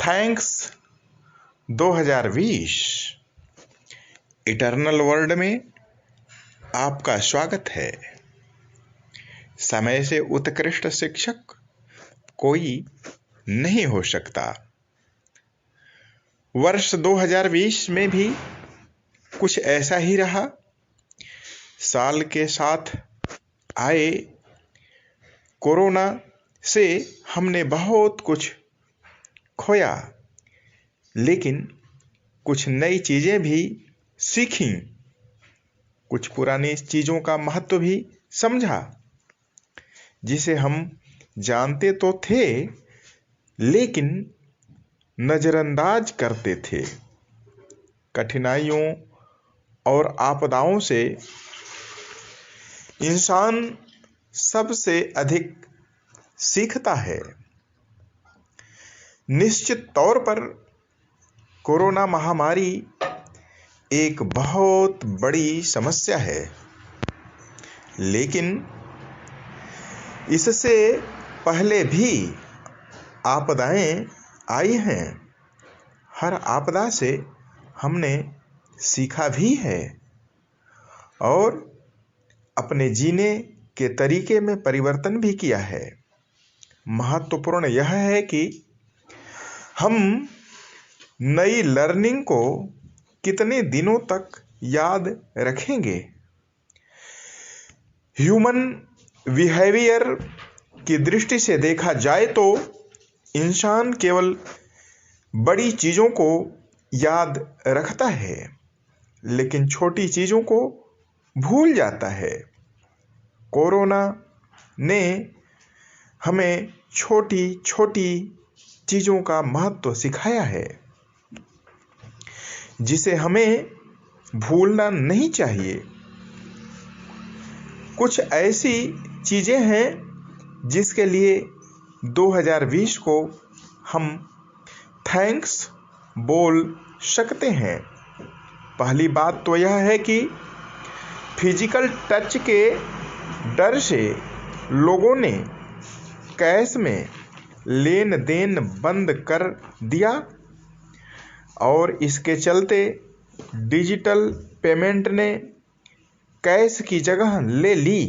Thanks 2020 eternal world में आपका स्वागत है। समय से उत्कृष्ट शिक्षक कोई नहीं हो सकता। वर्ष 2020 में भी कुछ ऐसा ही रहा। साल के साथ आए कोरोना से हमने बहुत कुछ खोया, लेकिन कुछ नई चीजें भी सीखी, कुछ पुरानी चीजों का महत्व भी समझा, जिसे हम जानते तो थे लेकिन नजरअंदाज करते थे। कठिनाइयों और आपदाओं से इंसान सबसे अधिक सीखता है। निश्चित तौर पर कोरोना महामारी एक बहुत बड़ी समस्या है, लेकिन इससे पहले भी आपदाएं आई हैं। हर आपदा से हमने सीखा भी है और अपने जीने के तरीके में परिवर्तन भी किया है। महत्वपूर्ण यह है कि हम नई लर्निंग को कितने दिनों तक याद रखेंगे। ह्यूमन बिहेवियर की दृष्टि से देखा जाए तो इंसान केवल बड़ी चीजों को याद रखता है, लेकिन छोटी चीजों को भूल जाता है। कोरोना ने हमें छोटी छोटी चीजों का महत्व सिखाया है, जिसे हमें भूलना नहीं चाहिए। कुछ ऐसी चीजें हैं जिसके लिए 2020 को हम थैंक्स बोल सकते हैं। पहली बात तो यह है कि फिजिकल टच के डर से लोगों ने कैश में लेन देन बंद कर दिया और इसके चलते डिजिटल पेमेंट ने कैश की जगह ले ली।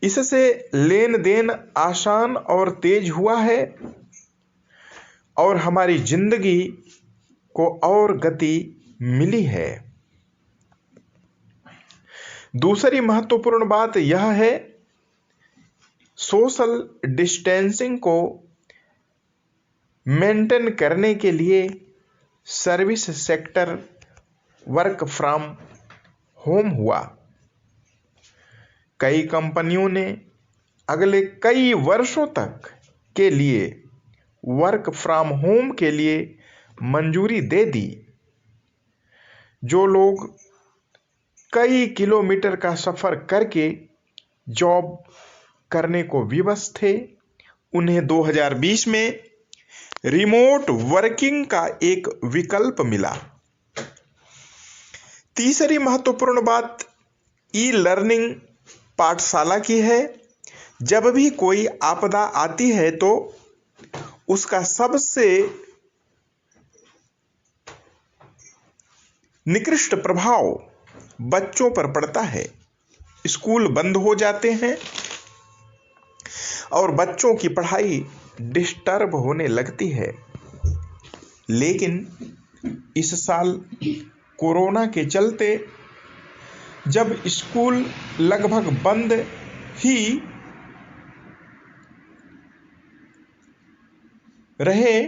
इससे लेन देन आसान और तेज हुआ है और हमारी जिंदगी को और गति मिली है। दूसरी महत्वपूर्ण बात यह है, सोशल डिस्टेंसिंग को मेंटेन करने के लिए service sector work from home हुआ। कई कंपनियों ने अगले कई वर्षों तक के लिए वर्क फ्रॉम होम के लिए मंजूरी दे दी। जो लोग कई किलोमीटर का सफर करके जॉब करने को विवश थे, उन्हें 2020 में रिमोट वर्किंग का एक विकल्प मिला। तीसरी महत्वपूर्ण बात ई लर्निंग पाठशाला की है। जब भी कोई आपदा आती है तो उसका सबसे निकृष्ट प्रभाव बच्चों पर पड़ता है। स्कूल बंद हो जाते हैं और बच्चों की पढ़ाई डिस्टर्ब होने लगती है। लेकिन इस साल कोरोना के चलते जब स्कूल लगभग बंद ही रहे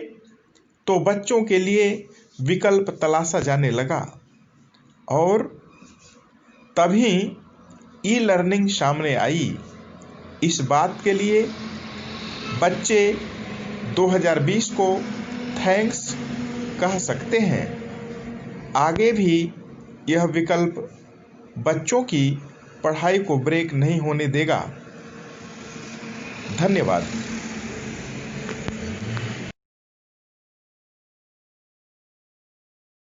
तो बच्चों के लिए विकल्प तलाशा जाने लगा और तभी ई लर्निंग सामने आई। इस बात के लिए बच्चे 2020 को थैंक्स कह सकते हैं। आगे भी यह विकल्प बच्चों की पढ़ाई को ब्रेक नहीं होने देगा। धन्यवाद।